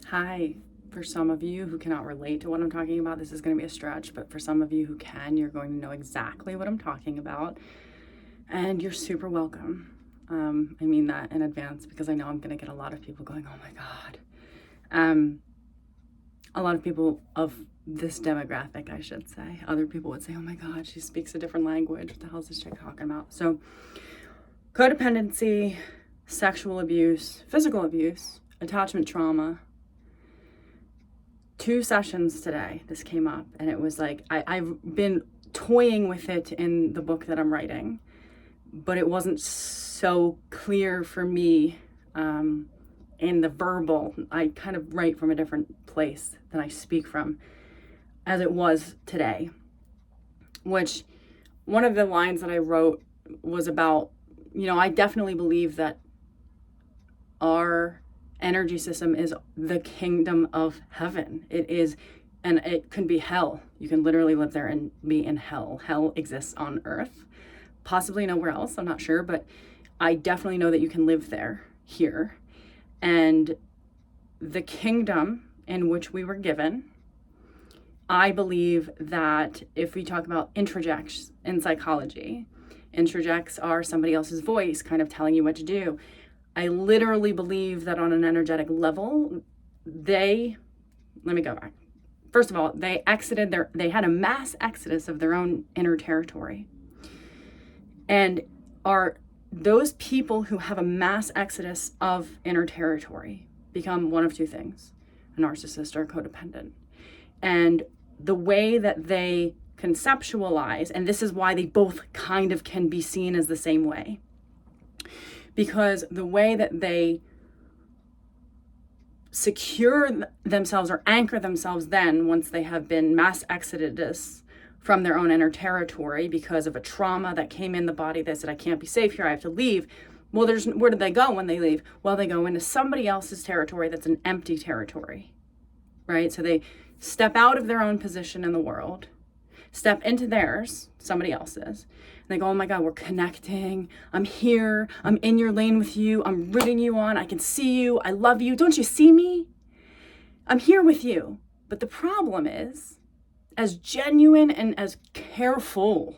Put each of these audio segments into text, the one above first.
Hi. For some of you who cannot relate to what I'm talking about, this is going to be a stretch, but for some of you who can, you're going to know exactly what I'm talking about, and you're super welcome. I mean that in advance because I know I'm going to get a lot of people going, oh my God. A lot of people of this demographic, I should say. Other people would say, oh my God, she speaks a different language. What the hell is this chick talking about? So, codependency, sexual abuse, physical abuse, attachment trauma. 2 sessions today, this came up, and it was like, I've been toying with it in the book that I'm writing, but it wasn't so clear for me in the verbal. I kind of write from a different place than I speak from, as it was today, which one of the lines that I wrote was about, I definitely believe that our energy system is the kingdom of heaven. It is, and it can be hell. You can literally live there and be in hell. Hell exists on earth, possibly nowhere else. I'm not sure, but I definitely know that you can live there, here. And the kingdom in which we were given, I believe that if we talk about introjects in psychology, introjects are somebody else's voice kind of telling you what to do. I literally believe that on an energetic level, let me go back. First of all, they had a mass exodus of their own inner territory. And are those people who have a mass exodus of inner territory become one of two things, a narcissist or a codependent. And the way that they conceptualize, and this is why they both kind of can be seen as the same way, because the way that they secure themselves or anchor themselves then, once they have been mass exodus from their own inner territory because of a trauma that came in the body that said, I can't be safe here, I have to leave. Well, where do they go when they leave? Well, they go into somebody else's territory that's an empty territory, right? So they step out of their own position in the world, step into theirs, somebody else's. And they go, oh my God, we're connecting. I'm here. I'm in your lane with you. I'm rooting you on. I can see you. I love you. Don't you see me? I'm here with you. But the problem is, as genuine and as careful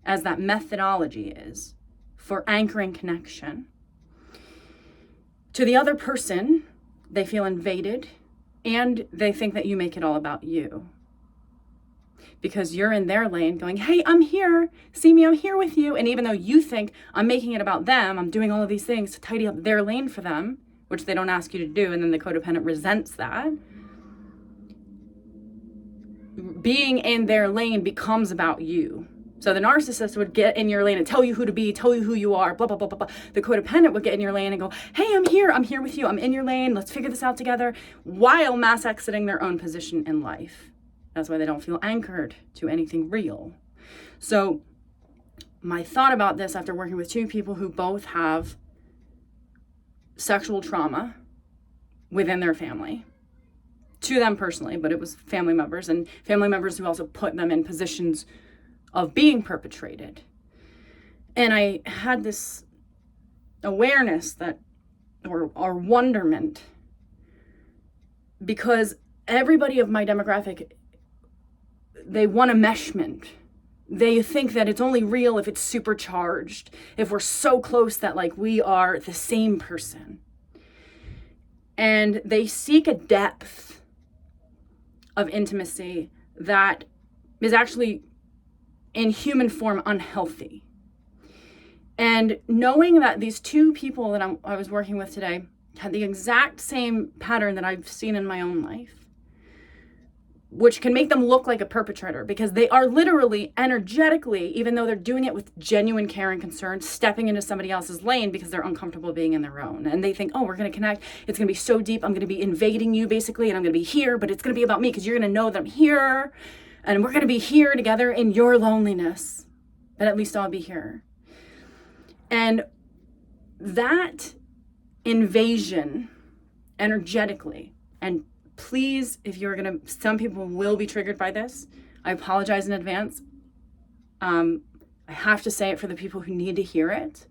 as that methodology is for anchoring connection, to the other person, they feel invaded and they think that you make it all about you. Because you're in their lane going, hey, I'm here. See me, I'm here with you. And even though you think I'm making it about them, I'm doing all of these things to tidy up their lane for them, which they don't ask you to do, and then the codependent resents that. Being in their lane becomes about you. So the narcissist would get in your lane and tell you who to be, tell you who you are, blah, blah, blah, blah, blah. The codependent would get in your lane and go, hey, I'm here with you. I'm in your lane. Let's figure this out together, while mass exiting their own position in life. That's why they don't feel anchored to anything real. So my thought about this after working with 2 people who both have sexual trauma within their family, to them personally, but it was family members and family members who also put them in positions of being perpetrated. And I had this awareness that, or wonderment, because everybody of my demographic, they want enmeshment. They think that it's only real if it's supercharged, if we're so close that like we are the same person. And they seek a depth of intimacy that is actually in human form unhealthy. And knowing that these 2 people that I was working with today had the exact same pattern that I've seen in my own life, which can make them look like a perpetrator, because they are literally energetically, even though they're doing it with genuine care and concern, stepping into somebody else's lane because they're uncomfortable being in their own. And they think, oh, we're going to connect. It's going to be so deep. I'm going to be invading you basically, and I'm going to be here, but it's going to be about me because you're going to know that I'm here, and we're going to be here together in your loneliness, but at least I'll be here. And that invasion energetically, and please, if you're going to, some people will be triggered by this. I apologize in advance. I have to say it for the people who need to hear it.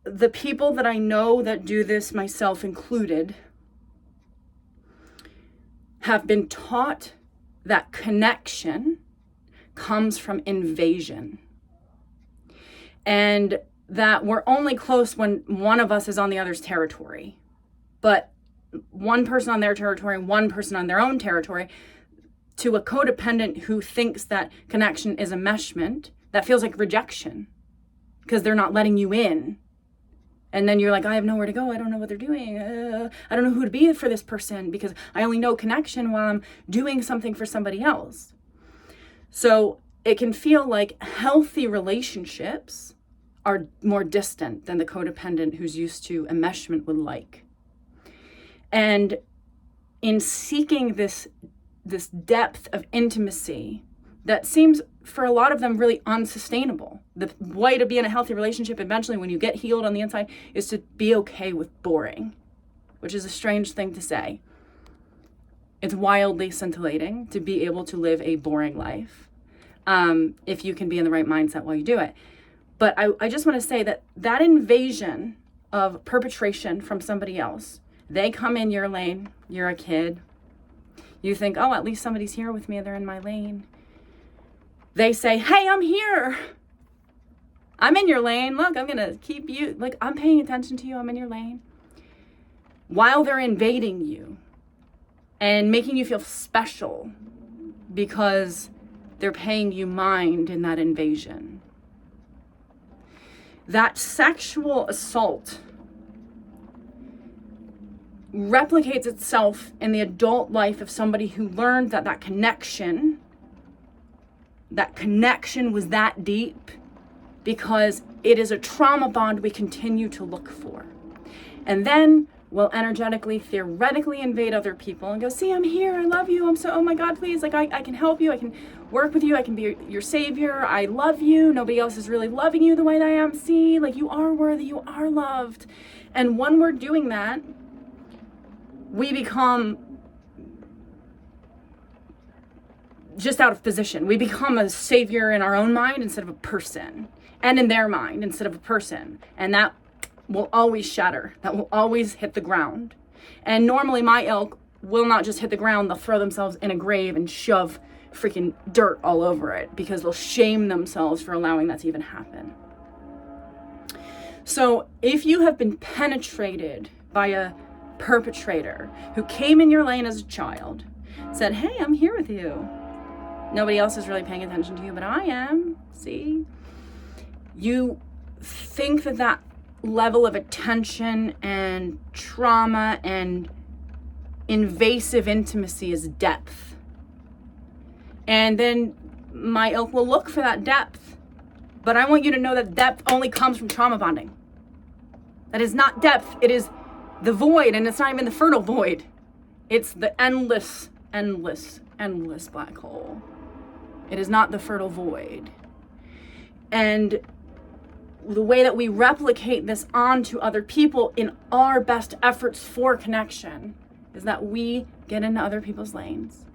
the people that I know that do this, myself included, have been taught that connection comes from invasion. And that we're only close when one of us is on the other's territory. But one person on their territory, one person on their own territory, to a codependent who thinks that connection is enmeshment, that feels like rejection because they're not letting you in. And then you're like, I have nowhere to go. I don't know what they're doing. I don't know who to be for this person because I only know connection while I'm doing something for somebody else. So it can feel like healthy relationships are more distant than the codependent who's used to enmeshment would like. And in seeking this depth of intimacy that seems for a lot of them really unsustainable. The way to be in a healthy relationship eventually when you get healed on the inside is to be okay with boring, which is a strange thing to say. It's wildly scintillating to be able to live a boring life if you can be in the right mindset while you do it. But I just want to say that invasion of perpetration from somebody else, they come in your lane, you're a kid, you think, oh, at least somebody's here with me, they're in my lane. They say, hey, I'm here. I'm in your lane. Look, I'm going to keep you, like, I'm paying attention to you. I'm in your lane. While they're invading you and making you feel special because they're paying you mind in that invasion. That sexual assault replicates itself in the adult life of somebody who learned that connection was that deep because it is a trauma bond we continue to look for. And then we'll energetically, theoretically invade other people and go, see, I'm here, I love you, oh my God, please, like I can help you, I can work with you, I can be your savior, I love you, nobody else is really loving you the way that I am, see, like you are worthy, you are loved. And when we're doing that, we become just out of position. We become a savior in our own mind instead of a person, and in their mind instead of a person. And that will always shatter. That will always hit the ground. And normally my ilk will not just hit the ground. They'll throw themselves in a grave and shove freaking dirt all over it because they'll shame themselves for allowing that to even happen. So if you have been penetrated by a perpetrator who came in your lane as a child, said, hey, I'm here with you. Nobody else is really paying attention to you, but I am. See? You think that level of attention and trauma and invasive intimacy is depth. And then my ilk will look for that depth. But I want you to know that depth only comes from trauma bonding. That is not depth. It is the void, and it's not even the fertile void. It's the endless black hole. It is not the fertile void. And the way that we replicate this onto other people in our best efforts for connection is that we get into other people's lanes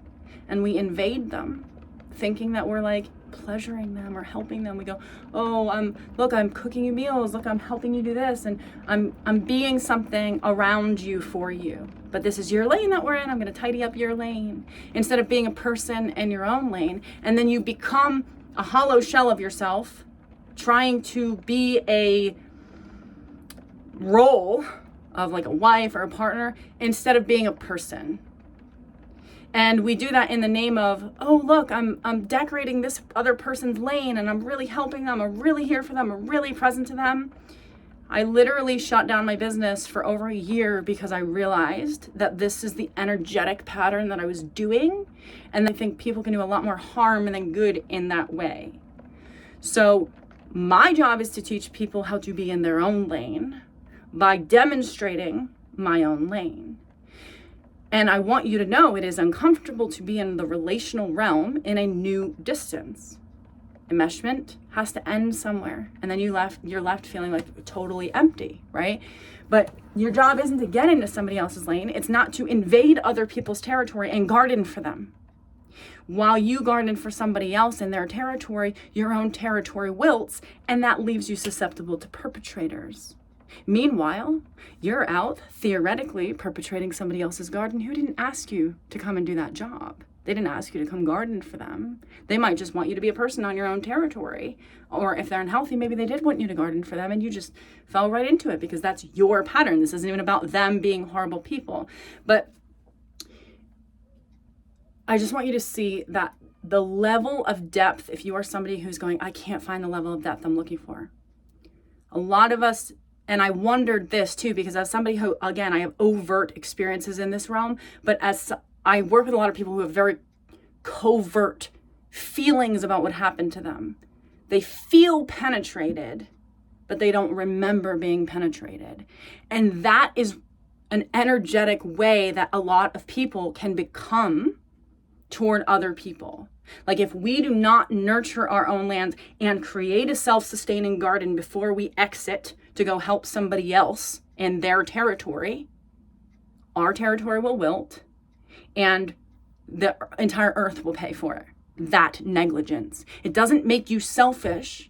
and we invade them, thinking that we're like pleasuring them or helping them. We go, oh, look, I'm cooking you meals. Look, I'm helping you do this. And I'm being something around you for you. But this is your lane that we're in. I'm going to tidy up your lane instead of being a person in your own lane. And then you become a hollow shell of yourself, trying to be a role of like a wife or a partner instead of being a person. And we do that in the name of, oh, look, I'm decorating this other person's lane and I'm really helping them. I'm really here for them. I'm really present to them. I literally shut down my business for over a year because I realized that this is the energetic pattern that I was doing. And I think people can do a lot more harm than good in that way. So my job is to teach people how to be in their own lane by demonstrating my own lane. And I want you to know it is uncomfortable to be in the relational realm in a new distance. Enmeshment has to end somewhere, and then you're left feeling like totally empty, right? But your job isn't to get into somebody else's lane. It's not to invade other people's territory and garden for them. While you garden for somebody else in their territory, your own territory wilts, and that leaves you susceptible to perpetrators. Meanwhile, you're out theoretically perpetrating somebody else's garden who didn't ask you to come and do that job. They didn't ask you to come garden for them. They might just want you to be a person on your own territory. Or if they're unhealthy, maybe they did want you to garden for them and you just fell right into it because that's your pattern. This isn't even about them being horrible people. But I just want you to see that the level of depth, if you are somebody who's going, I can't find the level of depth I'm looking for. A lot of us, and I wondered this too, because as somebody who, again, I have overt experiences in this realm, but as I work with a lot of people who have very covert feelings about what happened to them. They feel penetrated, but they don't remember being penetrated. And that is an energetic way that a lot of people can become toward other people. Like if we do not nurture our own lands and create a self-sustaining garden before we exit to go help somebody else in their territory, our territory will wilt and the entire earth will pay for it. That negligence. It doesn't make you selfish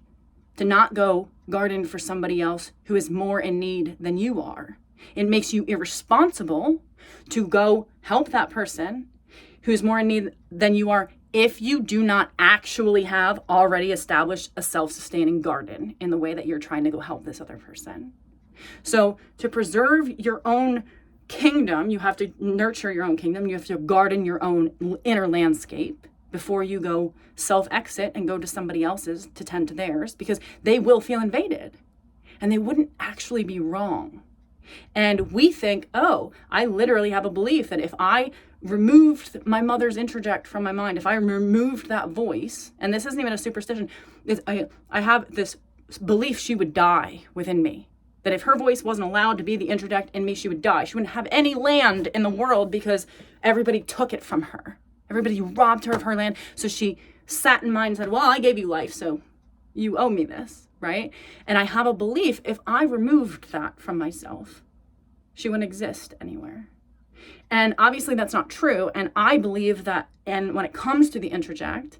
to not go garden for somebody else who is more in need than you are. It makes you irresponsible to go help that person who's more in need than you are if you do not actually have already established a self-sustaining garden in the way that you're trying to go help this other person. So to preserve your own kingdom, you have to nurture your own kingdom. You have to garden your own inner landscape before you go self-exit and go to somebody else's to tend to theirs, because they will feel invaded and they wouldn't actually be wrong. And we think, oh, I literally have a belief that if I removed my mother's interject from my mind, if I removed that voice, and this isn't even a superstition, I have this belief she would die within me. That if her voice wasn't allowed to be the interject in me, she would die. She wouldn't have any land in the world because everybody took it from her. Everybody robbed her of her land. So she sat in mind and said, well, I gave you life, so you owe me this, right? And I have a belief if I removed that from myself, she wouldn't exist anywhere. And obviously that's not true. And I believe that, and when it comes to the interject,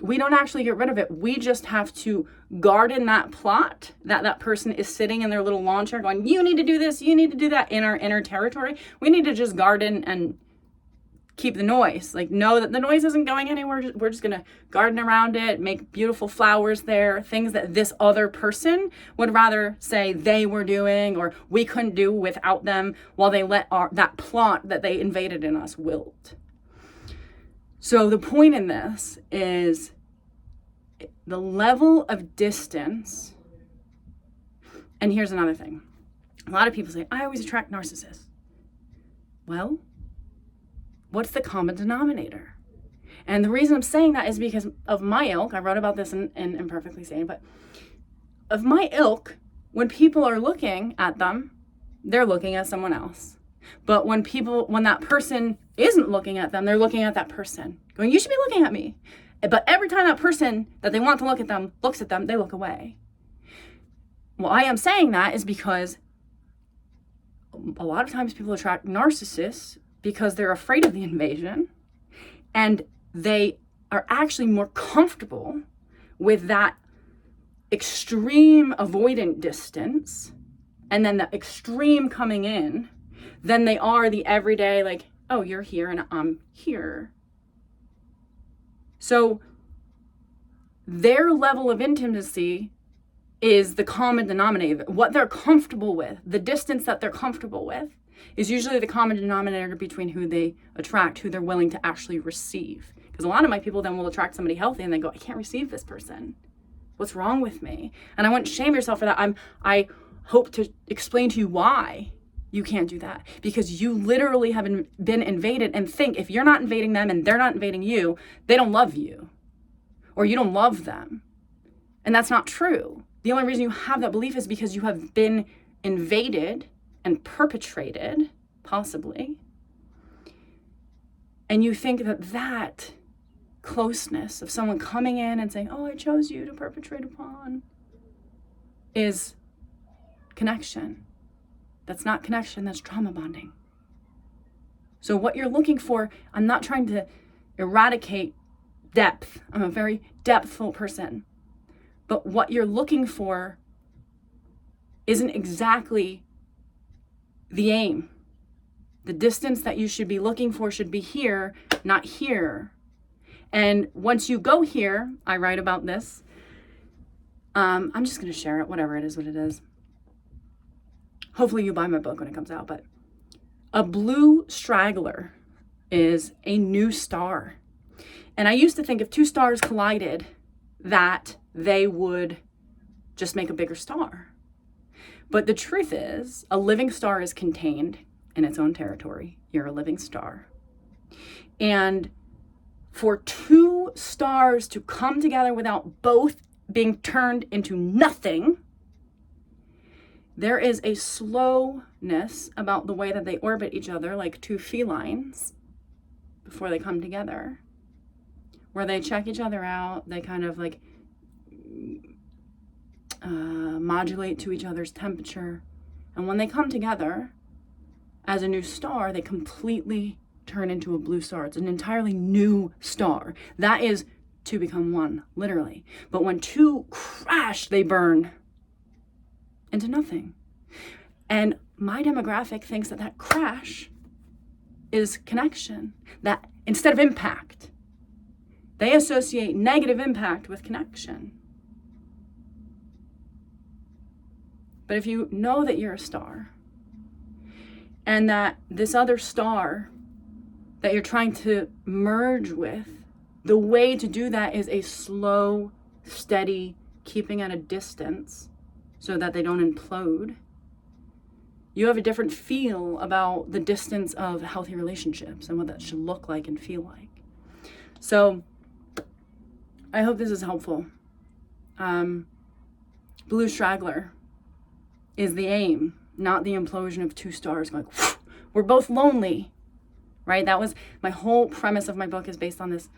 we don't actually get rid of it. We just have to garden that plot that person is sitting in their little lawn chair going, you need to do this, you need to do that in our inner territory. We need to just garden and keep the noise. Like, know that the noise isn't going anywhere. We're just going to garden around it, make beautiful flowers there, things that this other person would rather say they were doing or we couldn't do without them, while they let that plot that they invaded in us wilt. So the point in this is the level of distance. And here's another thing. A lot of people say, I always attract narcissists. Well, what's the common denominator? And the reason I'm saying that is because of my ilk. I wrote about this in Imperfectly Sane, but of my ilk, when people are looking at them, they're looking at someone else. But when that person isn't looking at them, they're looking at that person, going, you should be looking at me. But every time that person that they want to look at them looks at them, they look away. Well, I am saying that is because a lot of times people attract narcissists because they're afraid of the invasion and they are actually more comfortable with that extreme avoidant distance and then the extreme coming in than they are the everyday, like, oh, you're here and I'm here. So their level of intimacy is the common denominator. What they're comfortable with, the distance that they're comfortable with, is usually the common denominator between who they attract, who they're willing to actually receive. Because a lot of my people then will attract somebody healthy and they go, I can't receive this person. What's wrong with me? And I wouldn't shame yourself for that. I hope to explain to you why you can't do that. Because you literally have been invaded and think if you're not invading them and they're not invading you, they don't love you. Or you don't love them. And that's not true. The only reason you have that belief is because you have been invaded and perpetrated, possibly. And you think that closeness of someone coming in and saying, oh, I chose you to perpetrate upon, is connection. That's not connection, that's trauma bonding. So what you're looking for, I'm not trying to eradicate depth. I'm a very depthful person. But what you're looking for isn't exactly the aim. The distance that you should be looking for should be here, not here. And once you go here, I write about this. I'm just going to share it, whatever it is, what it is. Hopefully you buy my book when it comes out, but a blue straggler is a new star. And I used to think if two stars collided, that they would just make a bigger star. But the truth is, a living star is contained in its own territory. You're a living star. And for two stars to come together without both being turned into nothing, there is a slowness about the way that they orbit each other, like two felines, before they come together, where they check each other out. They kind of like modulate to each other's temperature. And when they come together as a new star, they completely turn into a blue star. It's an entirely new star. That is to become one, literally. But when two crash, they burn into nothing. And my demographic thinks that that crash is connection, that instead of impact, they associate negative impact with connection. But if you know that you're a star, and that this other star that you're trying to merge with, the way to do that is a slow, steady, keeping at a distance so that they don't implode. You have a different feel about the distance of healthy relationships and what that should look like and feel like. So I hope this is helpful. Blue straggler is the aim, not the implosion of two stars going, we're both lonely, right? That was my whole premise of my book, is based on this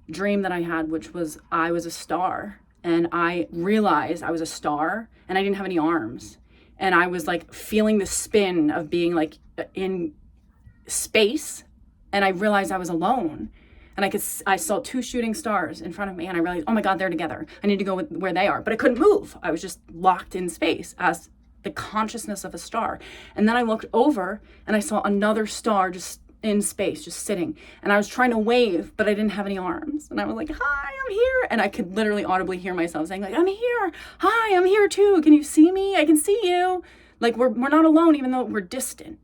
dream that I had, which was I was a star, and I realized I was a star and I didn't have any arms. And I was like feeling the spin of being like in space, and I realized I was alone. And I saw two shooting stars in front of me, and I realized, oh my God, they're together. I need to go where they are. But I couldn't move. I was just locked in space as the consciousness of a star. And then I looked over and I saw another star just in space, just sitting. And I was trying to wave, but I didn't have any arms. And I was like, hi, I'm here. And I could literally audibly hear myself saying like, I'm here. Hi, I'm here too. Can you see me? I can see you. Like we're not alone, even though we're distant.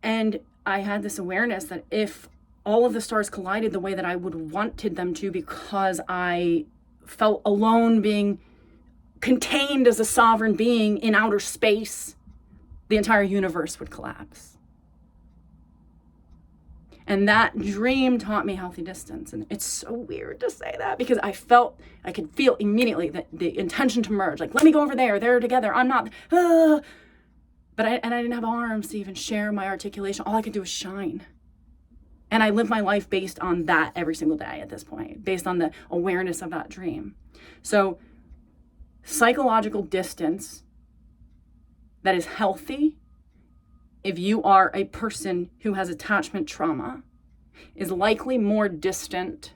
And I had this awareness that if all of the stars collided the way that I would wanted them to, because I felt alone, being contained as a sovereign being in outer space, the entire universe would collapse. And that dream taught me healthy distance. And it's so weird to say that, because I could feel immediately that the intention to merge, like, let me go over there, they're together, I'm not, but I didn't have arms to even share my articulation. All I could do was shine. And I live my life based on that every single day at this point, based on the awareness of that dream. So psychological distance that is healthy, if you are a person who has attachment trauma, is likely more distant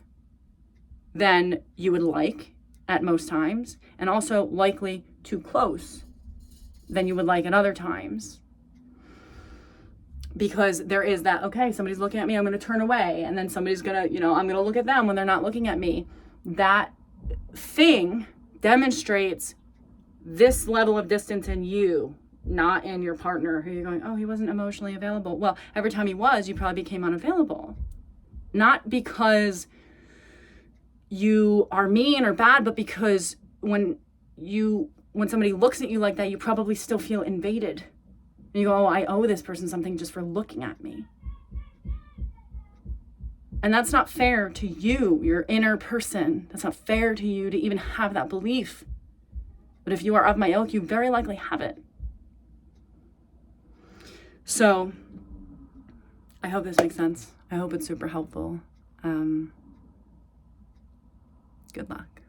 than you would like at most times, and also likely too close than you would like at other times. Because there is that, okay, somebody's looking at me, I'm going to turn away, and then somebody's going to, I'm going to look at them when they're not looking at me. That thing demonstrates this level of distance in you, not in your partner, who you're going, oh, he wasn't emotionally available. Well, every time he was, you probably became unavailable. Not because you are mean or bad, but because when somebody looks at you like that, you probably still feel invaded. And you go, oh, I owe this person something just for looking at me. And that's not fair to you, your inner person. That's not fair to you to even have that belief. But if you are of my ilk, you very likely have it. So I hope this makes sense. I hope it's super helpful. Good luck.